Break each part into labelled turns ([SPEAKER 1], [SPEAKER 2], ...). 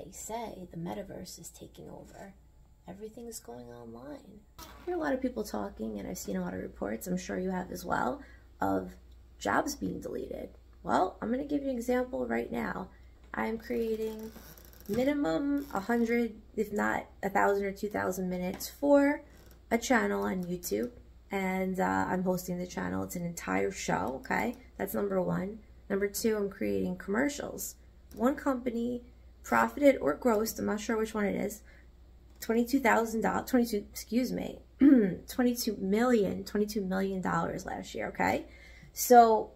[SPEAKER 1] they say the metaverse is taking over. Everything is going online. I hear a lot of people talking, and I've seen a lot of reports, I'm sure you have as well, of jobs being deleted. Well, I'm going to give you an example right now. I'm creating minimum 100, if not 1,000 or 2,000 minutes for a channel on YouTube. And I'm hosting the channel. It's an entire show, okay? That's number one. Number two, I'm creating commercials. One company profited or grossed, I'm not sure which one it is, $22 million last year, okay? So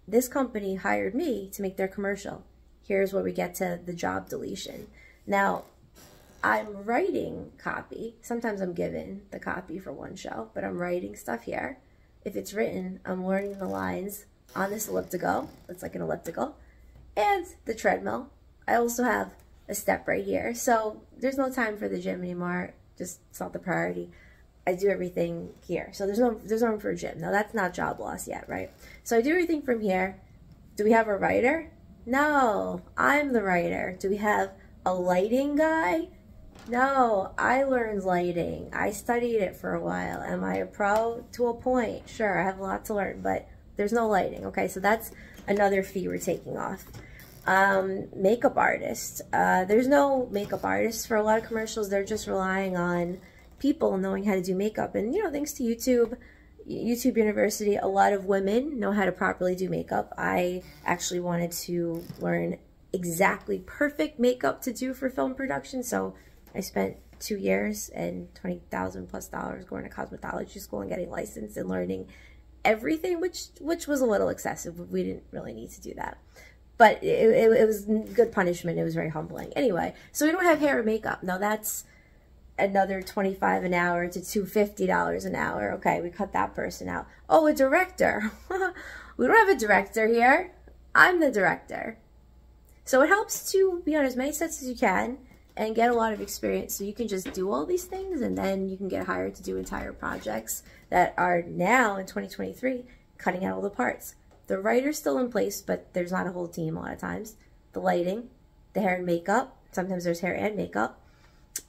[SPEAKER 1] this company hired me to make their commercial. Here's where we get to the job deletion. Now, I'm writing copy. Sometimes I'm given the copy for one show, but I'm writing stuff here. If it's written, I'm learning the lines on this elliptical. It's like an elliptical. And the treadmill. I also have a step right here. So there's no time for the gym anymore. Just, it's not the priority. I do everything here. So there's no room for a gym. Now that's not job loss yet, right? So I do everything from here. Do we have a writer? No, I'm the writer. Do we have a lighting guy? No, I learned lighting. I studied it for a while. Am I a pro? To a point. Sure, I have a lot to learn, but there's no lighting. Okay, so that's another fee we're taking off. Makeup artist. There's no makeup artists for a lot of commercials. They're just relying on people knowing how to do makeup. And, you know, thanks to YouTube University, a lot of women know how to properly do makeup. I actually wanted to learn exactly perfect makeup to do for film production, so I spent 2 years and $20,000 plus going to cosmetology school and getting licensed and learning everything, which was a little excessive. We didn't really need to do that. But it was good punishment. It was very humbling. Anyway, so we don't have hair and makeup. Now that's another $25 an hour to $250 an hour. Okay, we cut that person out. Oh, a director. We don't have a director here. I'm the director. So it helps to be on as many sets as you can and get a lot of experience, so you can just do all these things, and then you can get hired to do entire projects that are now in 2023 cutting out all the parts. The writer's still in place, but there's not a whole team a lot of times. The lighting, the hair and makeup, sometimes there's hair and makeup.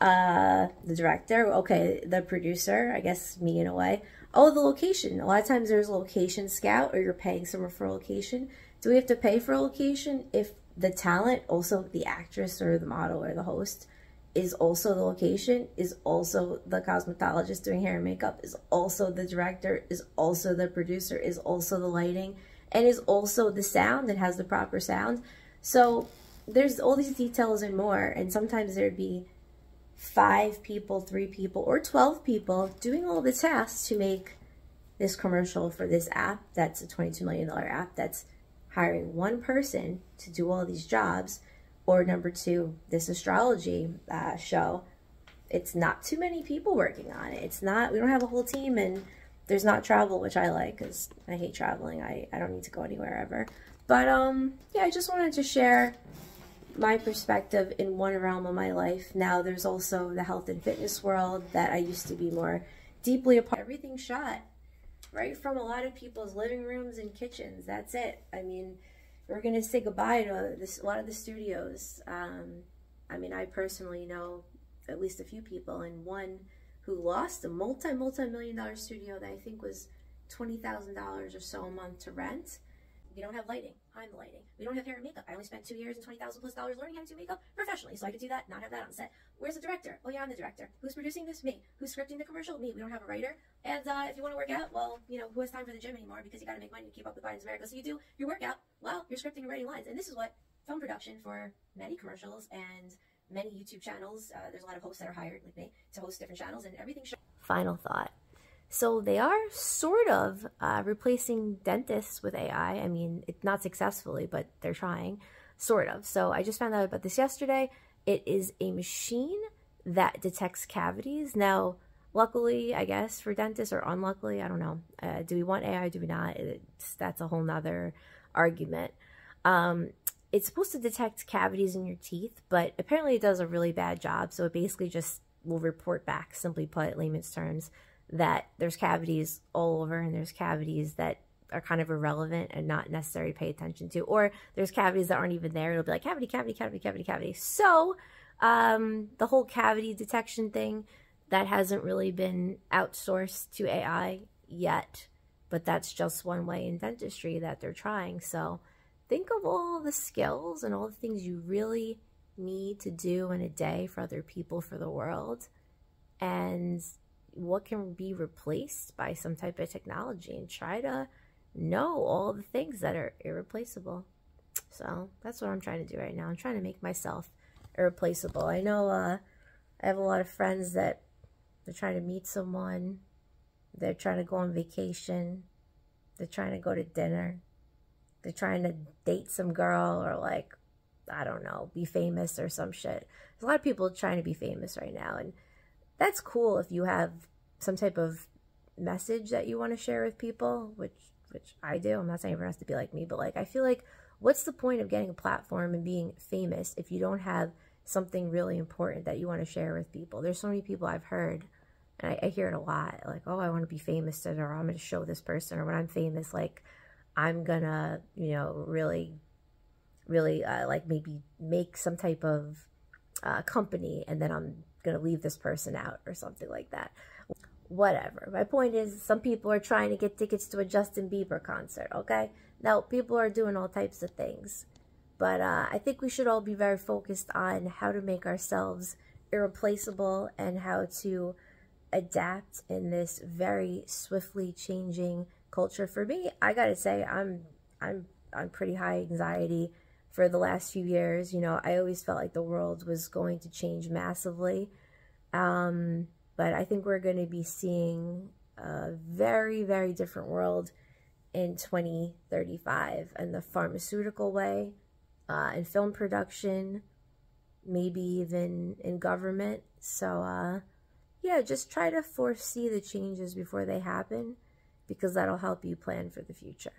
[SPEAKER 1] The director, okay, the producer, I guess me in a way. Oh, the location. A lot of times there's a location scout, or you're paying someone for a location. Do we have to pay for a location if the talent, also the actress or the model or the host, is also the location, is also the cosmetologist doing hair and makeup, is also the director, is also the producer, is also the lighting, and is also the sound and has the proper sound? So there's all these details and more, and sometimes there'd be 5 people, 3 people, or 12 people doing all the tasks to make this commercial for this app that's a $22 million app that's hiring one person to do all these jobs. Or number 2, this astrology show, it's not too many people working on it. It's not, we don't have a whole team, and there's not travel, which I like because I hate traveling. I don't need to go anywhere ever. But yeah, I just wanted to share my perspective in one realm of my life. Now there's also the health and fitness world that I used to be more deeply a part. Everything shot right from a lot of people's living rooms and kitchens. That's it. I mean, we're going to say goodbye to a lot of the studios. I mean, I personally know at least a few people, and one who lost a multi-million-dollar studio that I think was $20,000 or so a month to rent. We don't have lighting. I'm the lighting. We don't have hair and makeup. I only spent 2 years and $20,000 plus learning how to do makeup professionally, so I could do that, not have that on set. Where's the director? Oh yeah, I'm the director. Who's producing this? Me. Who's scripting the commercial? Me. We don't have a writer. And if you want to work out, well, you know, who has time for the gym anymore, because you got to make money to keep up with Biden's America. So you do your workout while you're scripting and writing lines. And this is what film production for many commercials and many YouTube channels. There's a lot of hosts that are hired, like me, to host different channels, and everything. Final thought. So they are sort of replacing dentists with AI. I mean, it's not successfully, but they're trying, sort of. So I just found out about this yesterday. It is a machine that detects cavities. Now, luckily, I guess, for dentists, or unluckily, I don't know. Do we want AI? Do we not? That's a whole nother argument. It's supposed to detect cavities in your teeth, but apparently it does a really bad job. So it basically just will report back, simply put, layman's terms, that there's cavities all over, and there's cavities that are kind of irrelevant and not necessary to pay attention to, or there's cavities that aren't even there. It'll be like cavity, cavity, cavity, cavity, cavity. So The whole cavity detection thing, that hasn't really been outsourced to AI yet, but that's just one way in dentistry that they're trying. So think of all the skills and all the things you really need to do in a day for other people, for the world, and what can be replaced by some type of technology, and try to know all the things that are irreplaceable. So that's what I'm trying to do right now. I'm trying to make myself irreplaceable. I know I have a lot of friends that they're trying to meet someone, they're trying to go on vacation, they're trying to go to dinner, they're trying to date some girl, or like, I don't know, be famous or some shit. There's a lot of people trying to be famous right now, and that's cool if you have some type of message that you want to share with people, which I do. I'm not saying everyone has to be like me, but like, I feel like, what's the point of getting a platform and being famous if you don't have something really important that you want to share with people? There's so many people I've heard, and I hear it a lot, like, oh, I want to be famous, or I'm going to show this person, or when I'm famous, like, I'm gonna, you know, really like maybe make some type of company, and then I'm gonna leave this person out or something like that. Whatever. My point is, some people are trying to get tickets to a Justin Bieber concert, okay? Now, people are doing all types of things, but I think we should all be very focused on how to make ourselves irreplaceable and how to adapt in this very swiftly changing culture. For me, I gotta say, I'm on pretty high anxiety for the last few years. You know, I always felt like the world was going to change massively. But I think we're going to be seeing a very, very different world in 2035, in the pharmaceutical way, in film production, maybe even in government. So, yeah, just try to foresee the changes before they happen, because that'll help you plan for the future.